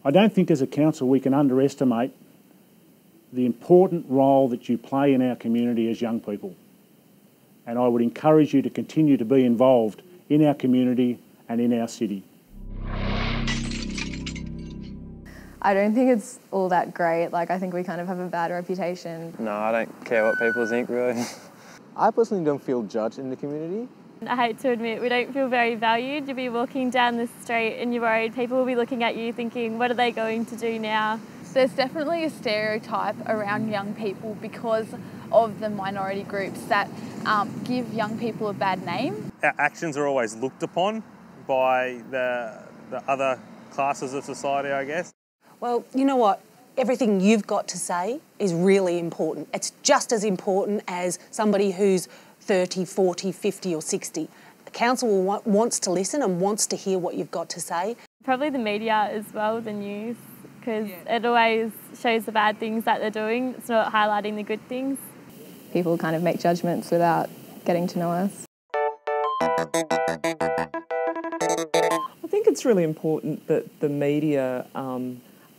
I don't think as a council we can underestimate the important role that you play in our community as young people. And I would encourage you to continue to be involved in our community and in our city. I don't think it's all that great. Like, I think we kind of have a bad reputation. No, I don't care what people think, really. I personally don't feel judged in the community. I hate to admit, we don't feel very valued. You'll be walking down the street and you're worried people will be looking at you thinking, what are they going to do now? There's definitely a stereotype around young people because of the minority groups that give young people a bad name. Our actions are always looked upon by the other classes of society, I guess. Well, you know what? Everything you've got to say is really important. It's just as important as somebody who's 30, 40, 50 or 60. The council wants to listen and wants to hear what you've got to say. Probably the media as well, the news, because it always shows the bad things that they're doing. It's not highlighting the good things. People kind of make judgments without getting to know us. I think it's really important that the media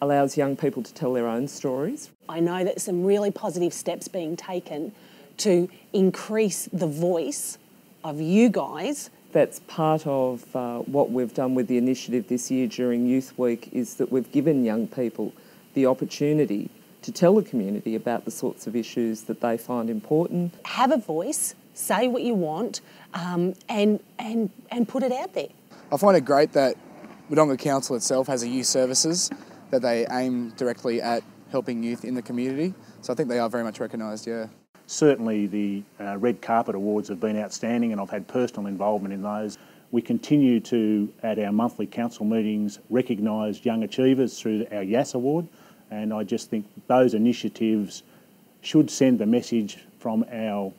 allows young people to tell their own stories. I know that some really positive steps being taken to increase the voice of you guys. That's part of what we've done with the initiative this year during Youth Week, is that we've given young people the opportunity to tell the community about the sorts of issues that they find important. Have a voice, say what you want, and put it out there. I find it great that Wodonga Council itself has a youth services that they aim directly at helping youth in the community. So I think they are very much recognised, yeah. Certainly the Red Carpet Awards have been outstanding and I've had personal involvement in those. We continue to, at our monthly council meetings, recognise young achievers through our YAS Award, and I just think those initiatives should send the message from our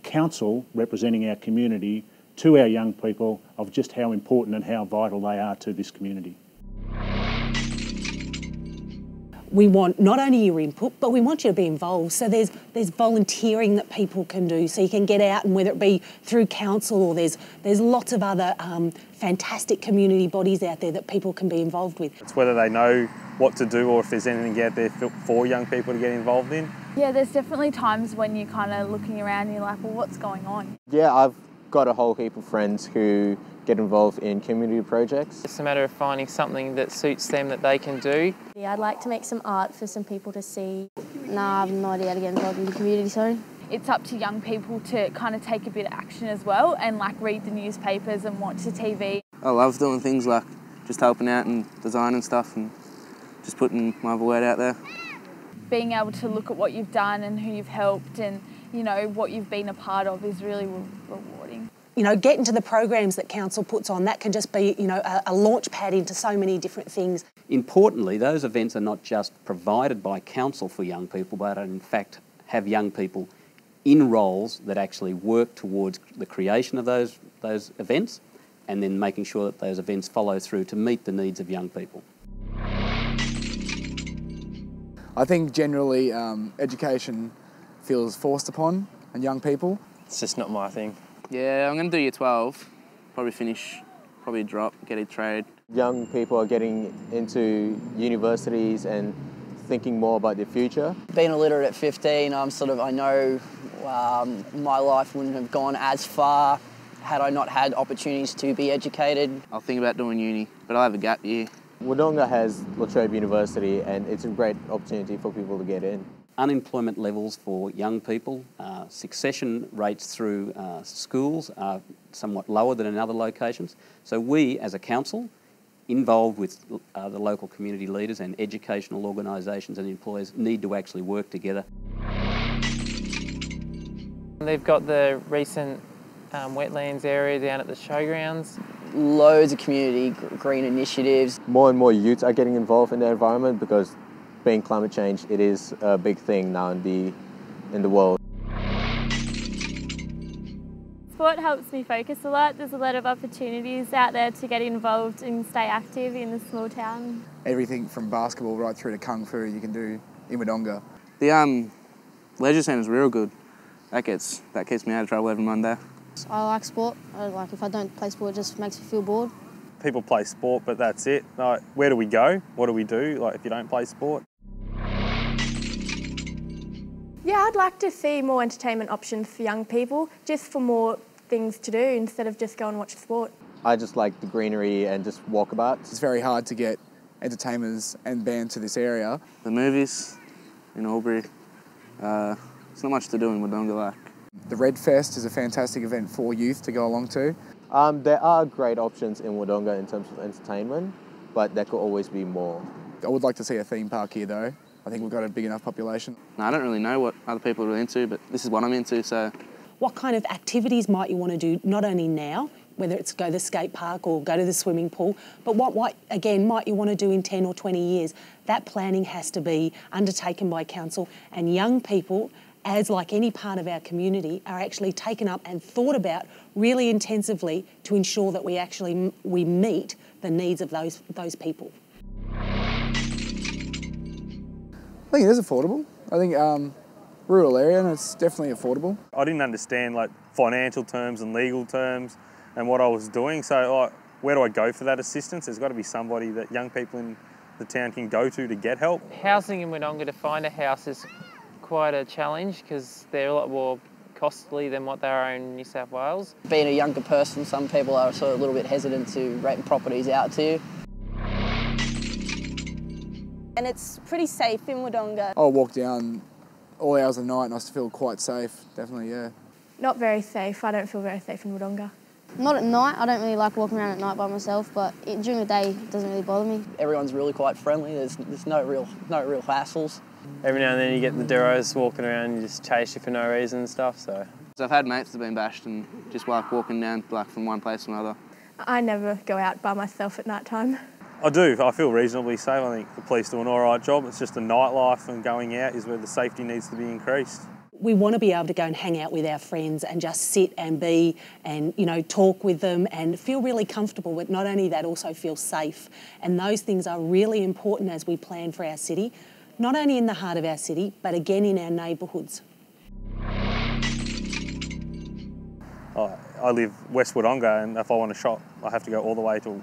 council representing our community to our young people of just how important and how vital they are to this community. We want not only your input, but we want you to be involved. So there's volunteering that people can do, so you can get out, and whether it be through council or there's lots of other fantastic community bodies out there that people can be involved with. It's whether they know what to do or if there's anything out there for young people to get involved in. Yeah, there's definitely times when you're kind of looking around and you're like, well, what's going on? Yeah, I've got a whole heap of friends who get involved in community projects. It's a matter of finding something that suits them that they can do. Yeah, I'd like to make some art for some people to see. I have no idea how to get involved in the community, sorry. It's up to young people to kind of take a bit of action as well and like read the newspapers and watch the TV. I love doing things like just helping out and design and stuff and just putting my word out there. Being able to look at what you've done and who you've helped and, you know, what you've been a part of is really rewarding. You know, get into the programs that council puts on. That can just be, you know, a launch pad into so many different things. Importantly, those events are not just provided by council for young people, but in fact have young people in roles that actually work towards the creation of those events and then making sure that those events follow through to meet the needs of young people. I think generally education feels forced upon on young people. It's just not my thing. Yeah, I'm going to do year 12, probably finish, probably drop, get a trade. Young people are getting into universities and thinking more about their future. Being illiterate at 15, I know my life wouldn't have gone as far had I not had opportunities to be educated. I'll think about doing uni, but I'll have a gap year. Wodonga has Latrobe University and it's a great opportunity for people to get in. Unemployment levels for young people, succession rates through schools are somewhat lower than in other locations. So we, as a council, involved with the local community leaders and educational organisations and employers, need to actually work together. They've got the recent wetlands area down at the showgrounds. Loads of community green initiatives. More and more youths are getting involved in the environment because being climate change, it is a big thing now in the world. Sport helps me focus a lot. There's a lot of opportunities out there to get involved and stay active in the small town. Everything from basketball right through to kung fu you can do in Wodonga. The leisure centre is real good. That keeps me out of trouble every Monday. I like sport. If I don't play sport, it just makes me feel bored. people play sport, but that's it. Like, where do we go? What do we do? Like, if you don't play sport? Yeah, I'd like to see more entertainment options for young people, just for more things to do instead of just go and watch sport. I just like the greenery and just walkabouts. It's very hard to get entertainers and bands to this area. The movies in Albury, it's not much to do in Wodonga like. The Red Fest is a fantastic event for youth to go along to. There are great options in Wodonga in terms of entertainment, but there could always be more. I would like to see a theme park here though. I think we've got a big enough population. No, I don't really know what other people are into, but this is what I'm into, so. What kind of activities might you want to do, not only now, whether it's go to the skate park or go to the swimming pool, but what might you want to do in 10 or 20 years? That planning has to be undertaken by council, and young people, as like any part of our community, are actually taken up and thought about really intensively to ensure that we meet the needs of those people. I think it is affordable. I think rural area, and it's definitely affordable. I didn't understand like financial terms and legal terms and what I was doing, so like, where do I go for that assistance? There's got to be somebody that young people in the town can go to get help. Housing in Wodonga, to find a house is quite a challenge because they're a lot more costly than what they are in New South Wales. Being a younger person, some people are sort of a little bit hesitant to rent properties out to you. And it's pretty safe in Wodonga. I'll walk down all hours of the night and I still feel quite safe, definitely, yeah. Not very safe. I don't feel very safe in Wodonga. Not at night. I don't really like walking around at night by myself, but during the day it doesn't really bother me. Everyone's really quite friendly. There's no real hassles. Every now and then you get the Duros walking around and just chase you for no reason and stuff, so. I've had mates that have been bashed and just like walking down like from one place to another. I never go out by myself at night time. I do. I feel reasonably safe. I think the police do an all right job. It's just the nightlife and going out is where the safety needs to be increased. We want to be able to go and hang out with our friends and just sit and be and, talk with them and feel really comfortable, but not only that, also feel safe. And those things are really important as we plan for our city, not only in the heart of our city, but again in our neighbourhoods. I live West Wodonga, and if I want to shop, I have to go all the way to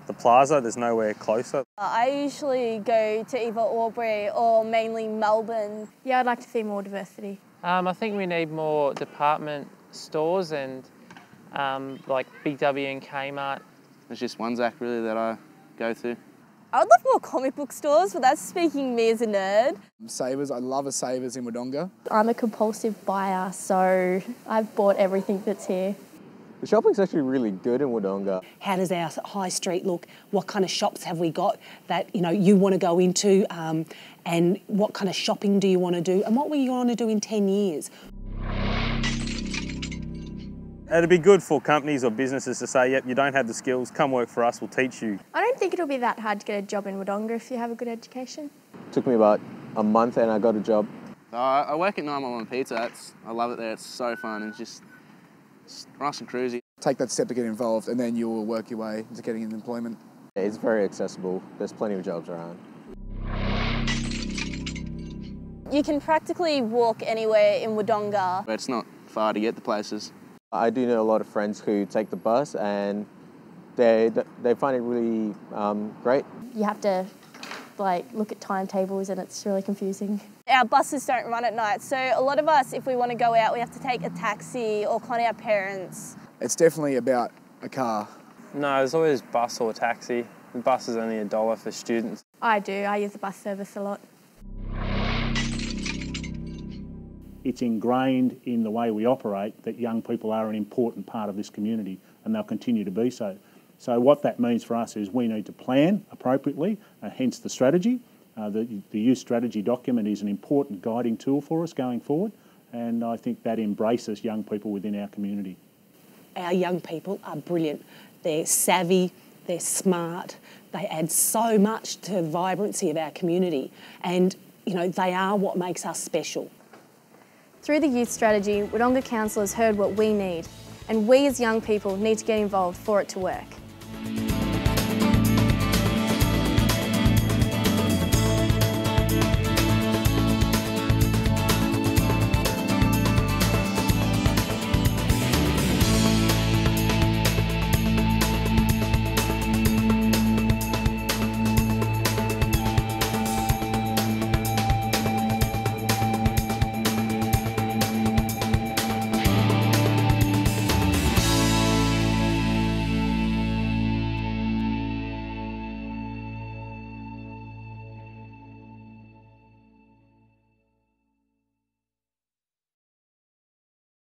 the plaza. There's nowhere closer. I usually go to either Albury or mainly Melbourne. Yeah, I'd like to see more diversity. I think we need more department stores and like Big W and Kmart. There's just one Zach really that I go to. I would love more comic book stores, but that's speaking me as a nerd. Savers, I love a Savers in Wodonga. I'm a compulsive buyer, so I've bought everything that's here. The shopping's actually really good in Wodonga. How does our high street look? What kind of shops have we got that you want to go into? And what kind of shopping do you want to do? And what will you want to do in 10 years? It'd be good for companies or businesses to say, yep, you don't have the skills, come work for us, we'll teach you. I don't think it'll be that hard to get a job in Wodonga if you have a good education. It took me about a month and I got a job. I work at 911 Pizza. I love it there. It's so fun. It's just nice and cruisy. Take that step to get involved and then you'll work your way into getting into employment. It's very accessible. There's plenty of jobs around. You can practically walk anywhere in Wodonga. But it's not far to get the places. I do know a lot of friends who take the bus and they find it really great. You have to look at timetables and it's really confusing. Our buses don't run at night, so a lot of us, if we want to go out, we have to take a taxi or con our parents. It's definitely about a car. No, there's always bus or taxi. The bus is only $1 for students. I do. I use the bus service a lot. It's ingrained in the way we operate that young people are an important part of this community and they'll continue to be so. So what that means for us is we need to plan appropriately, hence the strategy. The youth strategy document is an important guiding tool for us going forward, and I think that embraces young people within our community. Our young people are brilliant. They're savvy, they're smart, they add so much to the vibrancy of our community, and they are what makes us special. Through the youth strategy, Wodonga Council has heard what we need, and we as young people need to get involved for it to work.